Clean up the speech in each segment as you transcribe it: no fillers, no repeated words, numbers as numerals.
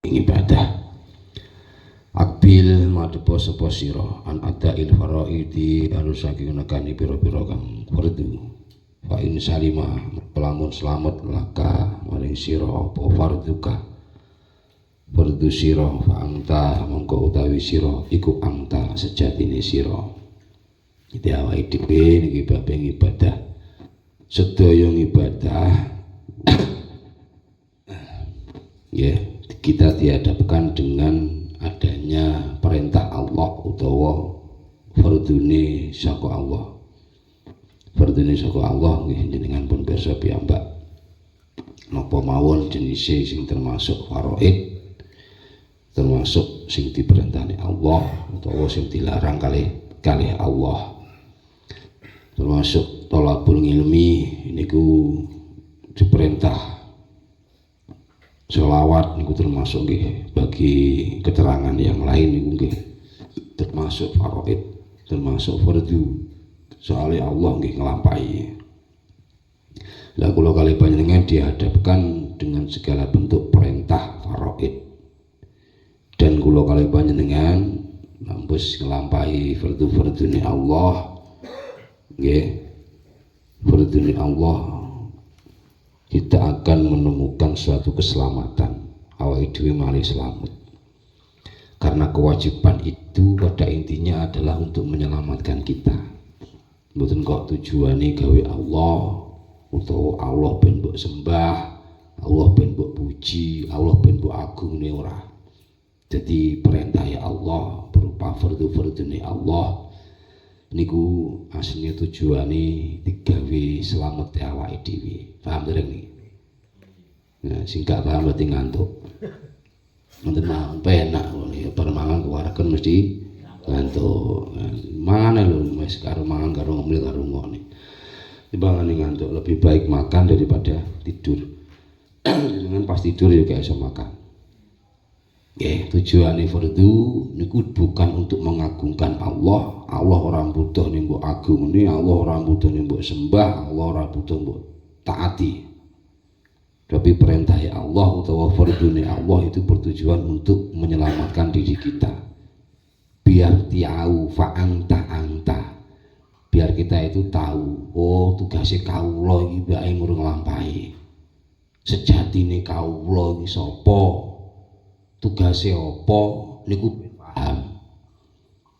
ibadah. Akbil madhepa sapa sira an adail faraidi anu saking nekani pira-pira kang fardu. Fa in salima pelamun selamat laka maring sira apa farduka. Fardu sira fa anta mongko utawi sira iku anta sejatine sira. Iki awake dhewe niki bab ibadah. Sedaya ibadah ya kita dihadapkan dengan adanya perintah Allah utawa fardune saka Allah. Fardune saka Allah nggih jenengan pun pirsa piyambak napa mawon jenise sing termasuk faraid, termasuk sing diperintahne Allah utawa sing dilarang kalih Allah. Termasuk thalabul ilmi niku diperintah. Sholawat niku termasuk nggih bagi keterangan yang lain niku nggih termasuk faraid, termasuk fardu. Soalnya Allah nggih nglampahi. Lah kula kalih panjenengan dihadapkan dengan segala bentuk perintah faraid. Dan kula kalih panjenengan mampus nglampahi fardu-fardune Allah. Nggih. Fardune Allah kita akan menemukan suatu keselamatan awake dhewe mari selamat. Karena kewajiban itu pada intinya adalah untuk menyelamatkan kita. Mboten kok tujuane gawe Allah utawa Allah ben mbok sembah, Allah ben mbok puji, Allah ben mbok agungne ora. Jadi perintah ya Allah berupa fardu-fardune Allah niku aslinya tujuane digawe selamat awake dhewe. Paham dereng niki? Nah, sing gak paham berarti ngantuk. Nanti mangan penak ya permangan keluarkan mesti ngantuk. Mangan lho wis karo mangan karo ngemil karo ngene. Timbangane ngantuk lebih baik makan daripada tidur. Dengan pas tidur ya gak iso makan. Tujuane fardu niku bukan untuk mengagungkan Allah. Allah ora butuh ning mbok agungne, Allah ora butuh ning mbok sembah, Allah ora butuh mbok taati. Tapi perintah Allah utawa fardune Allah itu bertujuan untuk menyelamatkan diri kita. Biar tahu fa anta. Biar kita itu tahu, oh tugasnya kawula iki bae ngurung nglampahi. Sejatine kawula iki sapa? Tugasnya apa niku paham.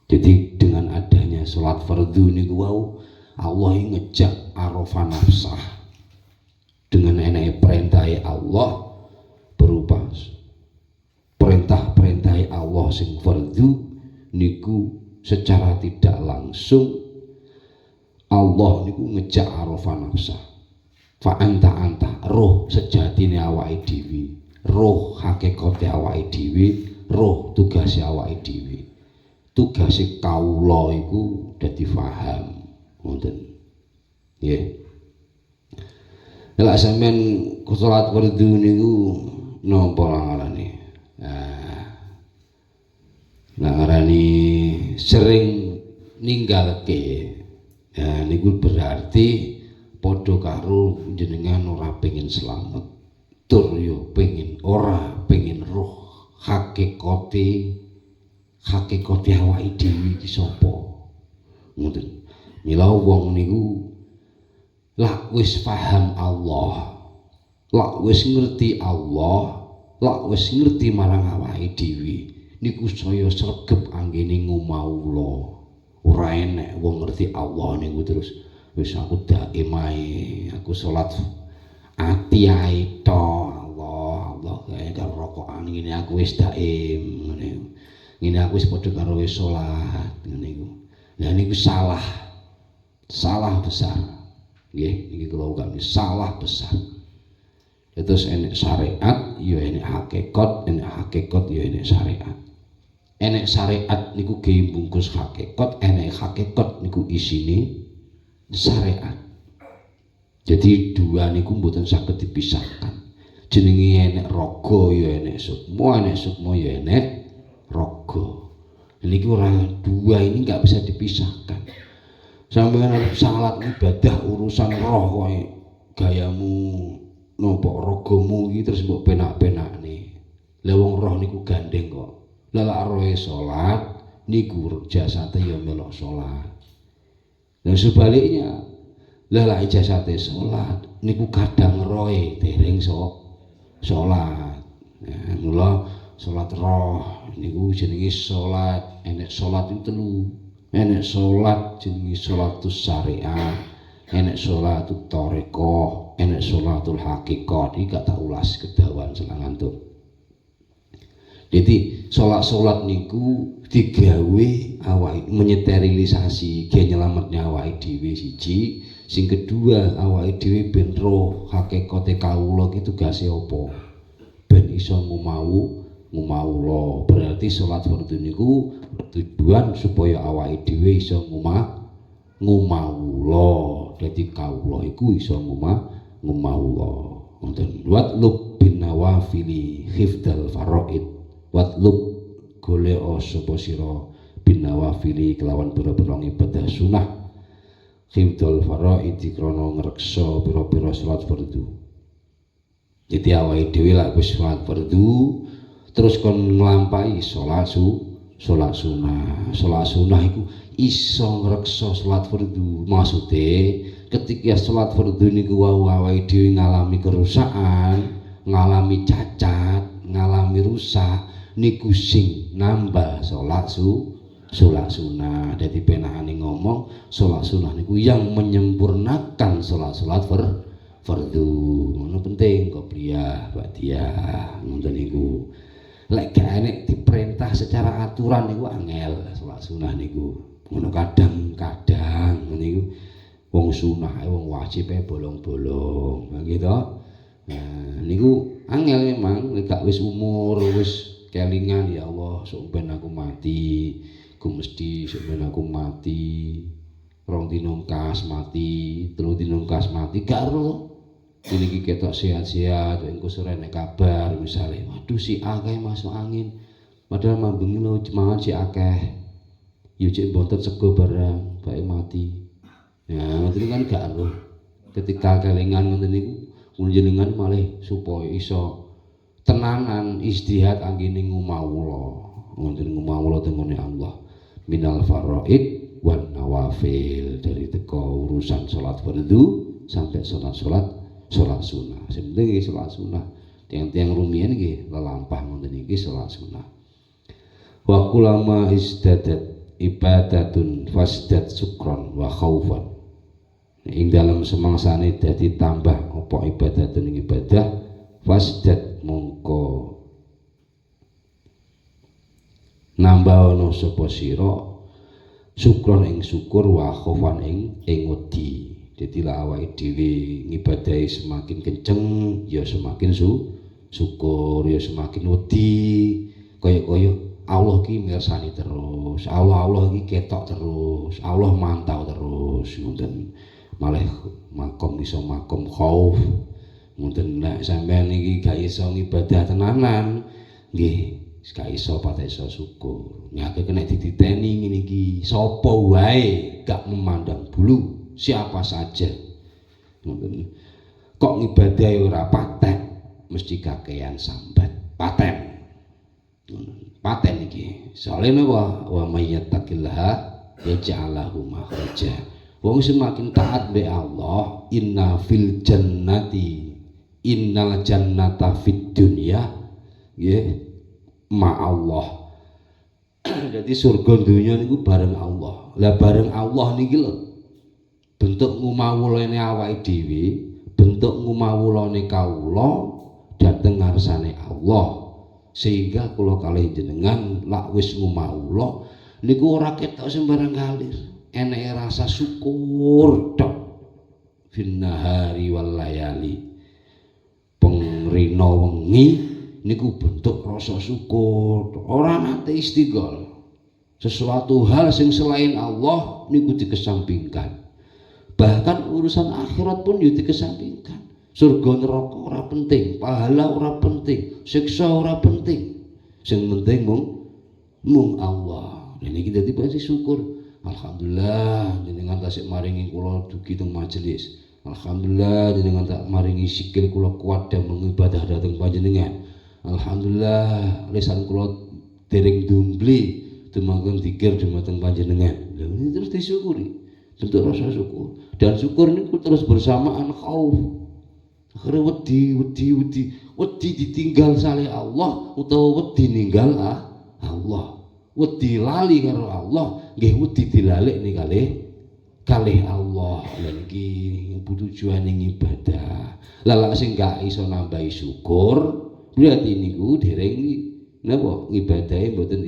Jadi dengan adanya sholat fardu niku wau Allah ngejak arafa nafsah dengan enak perintah Allah berupa perintah Allah sing fardu niku secara tidak langsung Allah niku ngejak arafa nafsah fa anta roh sejatine awake dhewe, roh hakikate awake dhewe, roh tugase awake dhewe. Tugase kawula iku dadi paham ngoten. Nggih. Lha sampean salat fardu niku napa ngarane? Nah, ngarani sering ninggalke. Ya niku berarti padha karo jenengan ora pengin slamet. Tur yo pengin ora pengin roh hakikate awake dhewe iki sapa. Ngoten. Mila wong niku lak wis paham Allah, lak wis ngerti Allah, lak wis ngerti marang awake dhewe niku saya sregep anggene ngumaula. Ora enek wong ngerti Allah niku terus wis aku daim ae, aku salat ati ae to. Allah kae karo rokokan ngene aku wis daim ngene. Ngene aku wis padha karo wis salat ngene iku. Lah niku salah. Salah besar. Nggih, iki kula ucapke salah besar. Terus enek syariat, ya enek hakikat, enek hakikat ya enek syariat. Enek syariat niku ge bungkus hakikat, enek hakikat niku isine syariat. Jadi dua niku mboten saged dipisahkan. Jenenge enek raga ya enek sukma ya enek raga. Niki ora dua ini enggak bisa dipisahkan. Sampeyan arep salat ibadah urusan roh kowe gayamu nopo ragamu iki terus mbok penak-penakne. Lah wong roh niku gandeng kok. Lah lak rohe salat niku jasate ya melok salat. Lah sebaliknya, lah lak jasate salat niku kadang rohe dereng salat. Nah, mula salat roh niku jenenge salat, enek salat itu telu. Enek salat jenenge salatus syariah, enek salatul thariqah, enek salatul haqiqah. Iki gak tak ulas kedawan selang antuk. Jadi salat-salat niku digawe awake menyterilisasi ge nyelametne awake dhewe siji, sing kedua awake dhewe ben roh hakikate kawula ki tugase apa. Ben iso ngumawula. Berarti salat fardhu niku tujuan supaya awake dhewe iso ngumawula. Dadi kawula iku iso ngumawula. Wonten watlub bin nawafili hifdzal faraid. Watlub golek sapa sira bin nawafili kelawan pira-pira ibadah sunah hifdzal faraid krana ngreksa pira-pira salat fardhu. Jadi awake dhewe lak wis salat fardhu terus kon nglampahi salat sunah. Salat sunah iku iso ngreksa salat fardhu. Maksude ketika salat fardhu niku awake dhewe ngalami kerusakan, ngalami cacat, ngalami rusak niku sing nambah salat sunah. Dadi penahane ngomong salat sunah niku yang menyempurnakan salat fardhu. Ngono penting qobliyah, ba'diyah, ngoten niku. Lek gak enek diperintah secara aturan niku angel salat sunah niku. Ngono kadang-kadang niku wong sunah wong wajib bolong-bolong. Gitu. Nah, niku angel memang lek gak wis umur wis kelingan ya Allah sok ben aku mati, ku mesti sok ben aku mati. Rong dino kas mati, telu dino kas mati gak ero. Ini ketok sehat-sehat, engko sore nek kabar misalnya, waduh si akeh masuk angin. Padahal mambengi lho mangan si akeh. Ya cek bontot sego barang, bae mati. Ya, ngoten kan gak ero. Ketika kelingan ngoten niku njenengan malih supaya iso tenanan istihad anggene ngumawula. Ngoten ngumawula tengene Allah. Minal faraid wan nawafil, dari teko urusan salat fardhu sampai salat sunah. Sing penting iki salat sunah. Tiang-tiang rumiyin nggih lelampah ngoten iki salat sunah. Wa kulama izdadat ibadatun fasdat sukron wa khaufan. Ing dalam semangsane dadi tambah apa ibadatun ing ibadah fasdat mongko nambah ana sapa sira sukron ing syukur wa khaufan ing wedi. Jadi lah awake dhewe ngibadahi semakin kenceng ya semakin syukur ya semakin wedi. Kaya Allah ki mirsani terus, Allah ki ketok terus, Allah mantau terus ngoten. Malah makom iso makom khauf. Ngoten nek sampean iki gak iso ngibadah tenanan nggih gak iso pate iso syukur. Nek kena dititeni ngene iki sapa wae gak memandang bulu siapa saja. Kok ngibadahi ora paten mesti kakean sambat paten iki soalnya wa mayyattaqillaha yaj'alahu makhraja. Wong semakin taat be Allah innal jannata fid dunya nggih ma Allah. Jadi surga dunya niku bareng Allah. Lah bareng Allah niki lho bentuk ngumawulane awake dhewe, bentuk ngumawulane kawula dhateng ngarsane Allah. Sehingga kula kalih jenengan lak wis ngumawula niku ora ketok sembarang kalir. Eneke rasa syukur tok finnahari wal layali. Pengrina wengi niku bentuk rasa syukur. Ora nate istighol. Sesuatu hal sing selain Allah niku dikesampingkan. Bahkan urusan akhirat pun yo dikesampingkan. Surga neraka ora penting, pahala ora penting, siksa ora penting. Sing penting mung Allah. Dan iki dadi pasti syukur. Alhamdulillah jenengan tasik maringi kula dugi teng majelis. Alhamdulillah jenengan tak maringi sikil kula kuat dan mengibadah dhateng panjenengan. Alhamdulillah lisan kula dereng dumbli dumateng dzikir dumateng panjenengan. Lha ini terus disyukuri. Bentuk rasa syukur. Dan syukur niku terus bersamaan khauf. Akhirnya wedi ditinggal saleh Allah utawa wedi ninggal Allah. Wedi lali karo Allah, nggih wedi dilalekne kalih Allah. Lha niki tujuane ibadah. Lah lek sing gak iso nambahi syukur, berarti niku dereng napa ibadahe mboten